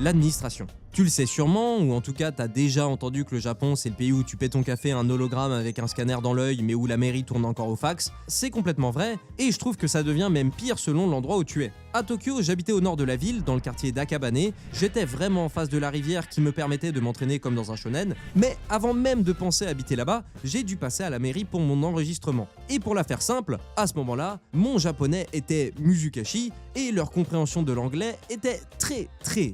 l'administration. Tu le sais sûrement, ou en tout cas t'as déjà entendu que le Japon c'est le pays où tu paies ton café à un hologramme avec un scanner dans l'œil mais où la mairie tourne encore au fax. C'est complètement vrai, et je trouve que ça devient même pire selon l'endroit où tu es. À Tokyo, j'habitais au nord de la ville, dans le quartier d'Akabane, j'étais vraiment en face de la rivière qui me permettait de m'entraîner comme dans un shonen, mais avant même de penser à habiter là-bas, j'ai dû passer à la mairie pour mon enregistrement. Et pour la faire simple, à ce moment-là, mon japonais était musukashi, et leur compréhension de l'anglais était très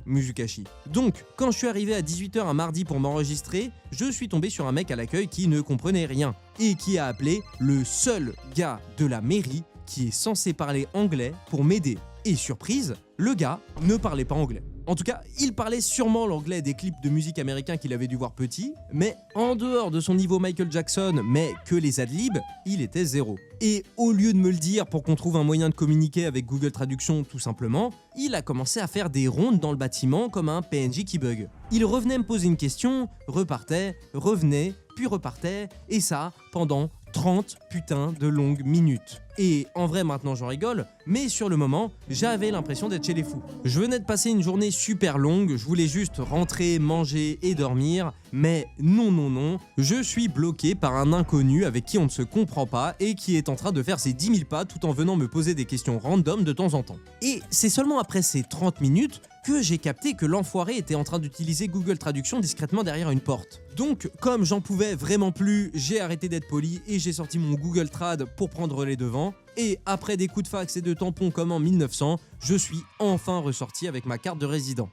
musukashi. Donc, quand je suis arrivé à 18 h un mardi pour m'enregistrer, je suis tombé sur un mec à l'accueil qui ne comprenait rien, et qui a appelé le seul gars de la mairie qui est censé parler anglais pour m'aider. Et surprise, le gars ne parlait pas anglais. En tout cas, il parlait sûrement l'anglais des clips de musique américains qu'il avait dû voir petit, mais en dehors de son niveau Michael Jackson, mais que les adlibs, il était zéro. Et au lieu de me le dire pour qu'on trouve un moyen de communiquer avec Google Traduction tout simplement, il a commencé à faire des rondes dans le bâtiment comme un PNJ qui bug. Il revenait me poser une question, repartait, revenait, puis repartait, et ça pendant 30 putains de longues minutes. Et en vrai maintenant j'en rigole, mais sur le moment, j'avais l'impression d'être chez les fous. Je venais de passer une journée super longue, je voulais juste rentrer, manger et dormir, mais non, je suis bloqué par un inconnu avec qui on ne se comprend pas et qui est en train de faire ses 10 000 pas tout en venant me poser des questions random de temps en temps. Et c'est seulement après ces 30 minutes que j'ai capté que l'enfoiré était en train d'utiliser Google Traduction discrètement derrière une porte. Donc, comme j'en pouvais vraiment plus, j'ai arrêté d'être poli et j'ai sorti mon Google Trad pour prendre les devants. Et après des coups de fax et de tampons comme en 1900, je suis enfin ressorti avec ma carte de résident.